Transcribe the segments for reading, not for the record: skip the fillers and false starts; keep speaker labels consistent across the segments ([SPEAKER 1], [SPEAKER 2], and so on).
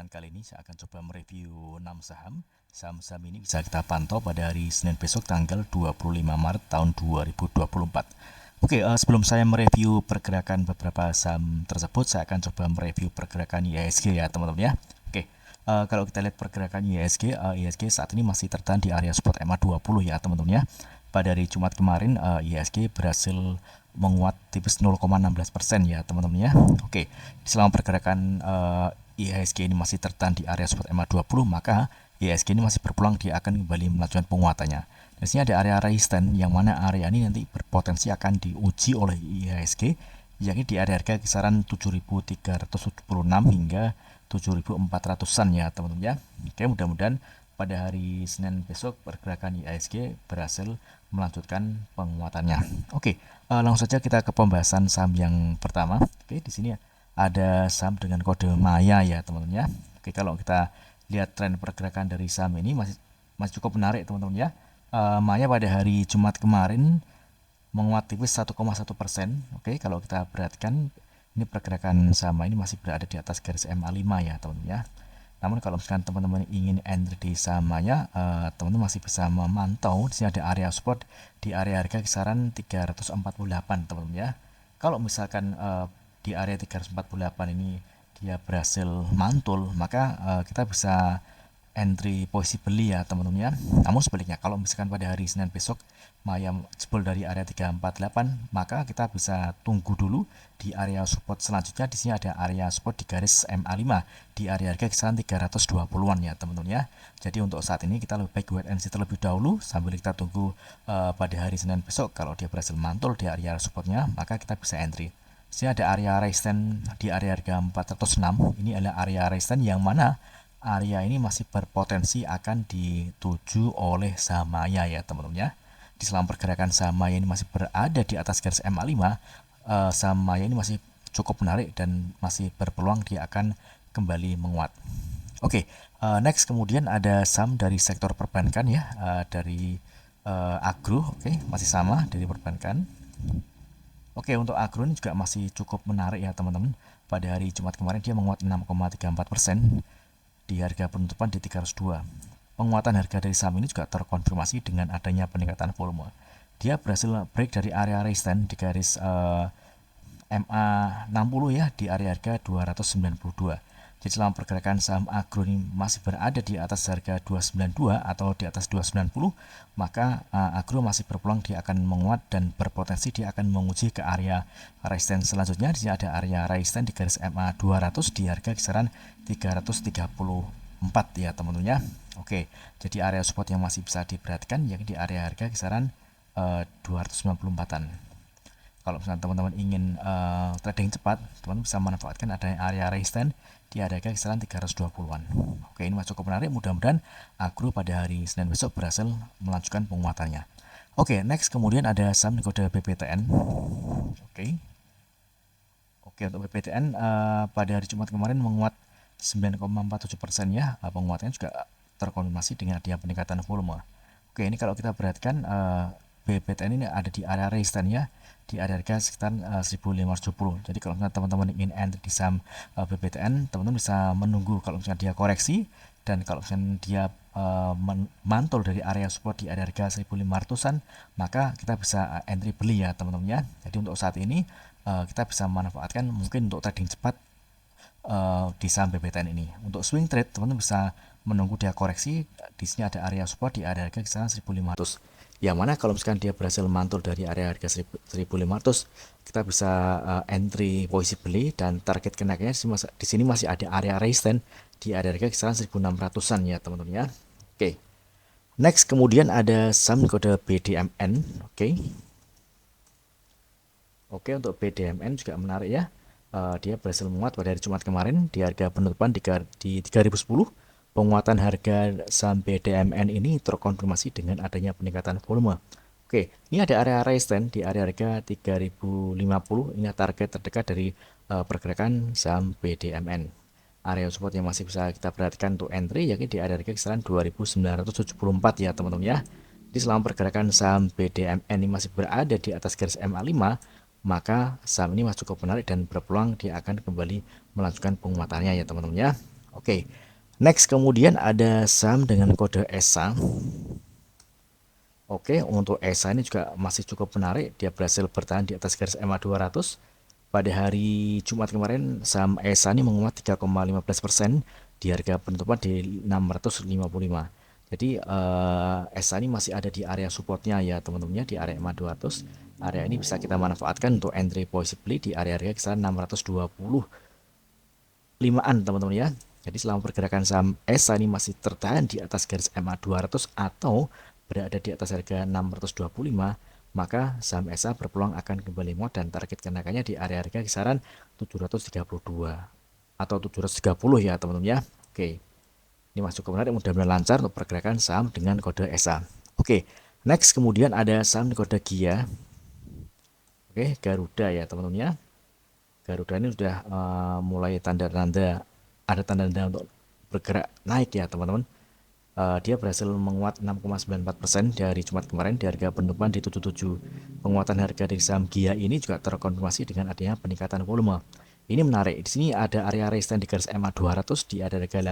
[SPEAKER 1] kesempatan kali ini saya akan coba mereview 6 saham. Saham-saham ini bisa kita pantau pada hari Senin besok tanggal 25 Maret tahun 2024. Oke, sebelum saya mereview pergerakan beberapa saham tersebut, saya akan coba mereview pergerakan IHSG ya teman-teman ya. Oke, kalau kita lihat pergerakan IHSG saat ini masih tertahan di area support MA20 ya teman-teman ya. Pada hari Jumat kemarin IHSG berhasil menguat tipis 0,16% ya teman-teman ya. Oke, selama pergerakan IHSG ini masih tertahan di area support MA20, maka IHSG ini masih berpeluang dia akan kembali melanjutkan penguatannya. Di sini ada area resistance yang mana area ini nanti berpotensi akan diuji oleh IHSG, yakni di area harga kisaran 7.376 hingga 7.400-an ya teman-teman ya. Oke, mudah-mudahan pada hari Senin besok pergerakan IHSG berhasil melanjutkan penguatannya. Oke, langsung saja kita ke pembahasan saham yang pertama. Oke, di sini ada saham dengan kode Maya ya teman-teman ya. Oke, kalau kita lihat tren pergerakan dari saham ini masih cukup menarik teman-teman ya. Maya pada hari Jumat kemarin menguat tipis 1,1%. Oke, kalau kita perhatikan ini pergerakan saham ini masih berada di atas garis MA5 ya teman-teman ya. Namun kalau misalkan teman-teman ingin entry di saham Maya, teman-teman masih bisa memantau di sini ada area support di area harga kisaran 348 teman-teman ya. Kalau misalkan di area 348 ini dia berhasil mantul, maka kita bisa entry posisi beli ya teman-teman ya. Namun sebaliknya kalau misalkan pada hari Senin besok Maya jebol dari area 348, maka kita bisa tunggu dulu di area support selanjutnya. Di sini ada area support di garis MA5 di area harga kisaran 320-an ya teman-teman ya. Jadi untuk saat ini kita lebih baik wait and see terlebih dahulu sambil kita tunggu pada hari Senin besok. Kalau dia berhasil mantul di area supportnya, maka kita bisa entry. Di sini ada area resistance di area harga 406. Ini adalah area resistance yang mana area ini masih berpotensi akan dituju oleh saham Maya ya teman-teman ya. Di selama pergerakan saham Maya ini masih berada di atas garis MA5, saham Maya ini masih cukup menarik dan masih berpeluang dia akan kembali menguat. Oke, next kemudian ada saham dari sektor perbankan ya, dari agro. Oke, masih sama dari perbankan. Oke, untuk agro ini juga masih cukup menarik ya teman-teman. Pada hari Jumat kemarin dia menguat 6,34% di harga penutupan di 302. Penguatan harga dari saham ini juga terkonfirmasi dengan adanya peningkatan volume. Dia berhasil break dari area resistance di garis MA60 ya di area harga 292. Jadi selama pergerakan saham agro ini masih berada di atas harga 292 atau di atas 290, maka agro masih berpeluang dia akan menguat dan berpotensi dia akan menguji ke area resistance selanjutnya. Di sini ada area resistance di garis MA 200 di harga kisaran 334 ya teman-teman ya. Oke, jadi area support yang masih bisa diperhatikan yakni di area harga kisaran 294-an. Kalau misalnya teman-teman ingin trading cepat, teman-teman bisa memanfaatkan adanya area resistance di harga kisaran 320-an. Oke, ini masih cukup menarik. Mudah-mudahan agro pada hari Senin besok berhasil melanjutkan penguatannya. Oke, next kemudian ada saham kode BPTN. Oke, untuk BPTN pada hari Jumat kemarin menguat 9,47% ya. Penguatannya juga terkonfirmasi dengan adanya peningkatan volume. Oke, ini kalau kita perhatikan BPTN ini ada di area resistance ya, di area harga sekitar 1570. Jadi kalau misalnya teman-teman ingin entry di saham BPTN, teman-teman bisa menunggu kalau misalnya dia koreksi, dan kalau misalnya dia mantul dari area support di area harga 1500-an, maka kita bisa entry beli ya teman-teman ya. Jadi untuk saat ini kita bisa memanfaatkan mungkin untuk trading cepat di saham BPTN ini. Untuk swing trade teman-teman bisa menunggu dia koreksi. Di sini ada area support di area harga kisaran 1500. Yang mana kalau misalkan dia berhasil mantul dari area harga 1500, kita bisa entry posisi beli dan target kenaikannya di sini masih ada area resistance di area harga kisaran 1600-an ya teman-teman ya. Oke. Next kemudian ada saham kode BDMN. Oke, untuk BDMN juga menarik ya. Dia berhasil menguat pada hari Jumat kemarin di harga penutupan di 3010. Penguatan harga saham BDMN ini terkonfirmasi dengan adanya peningkatan volume. Oke, ini ada area resistance di area harga 3050. Ini target terdekat dari pergerakan saham BDMN. Area support yang masih bisa kita perhatikan untuk entry yakni di area harga kisaran 2974 ya teman-teman ya. Di selama pergerakan saham BDMN ini masih berada di atas garis MA5, maka saham ini masih cukup menarik dan berpeluang dia akan kembali melanjutkan penguatannya ya teman-teman ya. Oke, next kemudian ada saham dengan kode ESA. Oke, untuk ESA ini juga masih cukup menarik. Dia berhasil bertahan di atas garis EMA 200. Pada hari Jumat kemarin, saham ESA ini menguat 3,15% di harga penutupan di 655. Jadi ESA ini masih ada di area supportnya ya teman-teman ya, di area EMA 200. Area ini bisa kita manfaatkan untuk entry possibly di area-area kisaran 625-an teman-teman ya. Jadi selama pergerakan saham ESA ini masih tertahan di atas garis EMA 200 atau berada di atas harga 625, maka saham ESA berpeluang akan kembali menguat dan target kenaikannya di area harga kisaran 732 atau 730 ya teman-teman ya. Oke, ini masuk ke menarik, mudah-mudahan lancar untuk pergerakan saham dengan kode ESA. Oke, next kemudian ada saham kode GIA. Oke, Garuda ya teman-teman ya. Garuda ini sudah mulai ada tanda-tanda untuk bergerak naik ya teman-teman. Dia berhasil menguat 6,94% dari Jumat kemarin di harga penutupan di 77. Penguatan harga dari saham GIA ini juga terkonfirmasi dengan adanya peningkatan volume. Ini menarik. Di sini ada area resistance di garis EMA 200 di ada harga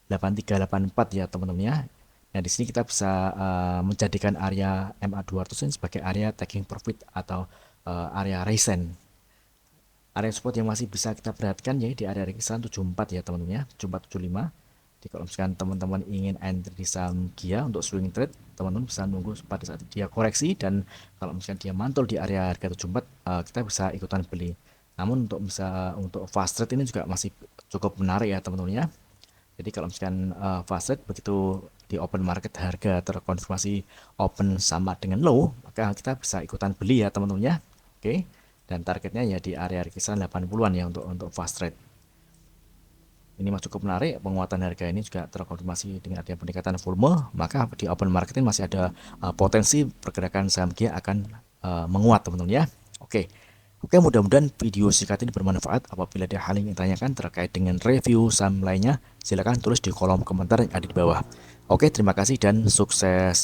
[SPEAKER 1] 8384 ya teman-teman ya. Nah, di sini kita bisa menjadikan area MA 200 ini sebagai area taking profit atau area resistance. Area support yang masih bisa kita perhatikan ya di area kisaran 74 ya teman-teman ya, 7475. Jadi kalau misalkan teman-teman ingin entry di saham GIA untuk swing trade, teman-teman bisa nunggu pada saat dia koreksi, dan kalau misalkan dia mantul di area harga 74, kita bisa ikutan beli. Namun untuk fast trade ini juga masih cukup menarik ya teman-teman ya. Jadi kalau misalkan fast trade begitu di open market harga terkonfirmasi open sama dengan low, maka kita bisa ikutan beli ya teman-teman ya. Oke. Dan targetnya ya di area kisaran 80-an ya untuk fast trade. Ini masih cukup menarik, penguatan harga ini juga terkonfirmasi dengan adanya peningkatan volume, maka di open market ini masih ada potensi pergerakan saham GIA akan menguat teman-teman ya. Oke. Oke, mudah-mudahan video singkat ini bermanfaat. Apabila ada hal yang ditanyakan terkait dengan review saham lainnya, silakan tulis di kolom komentar yang ada di bawah. Oke, terima kasih dan sukses.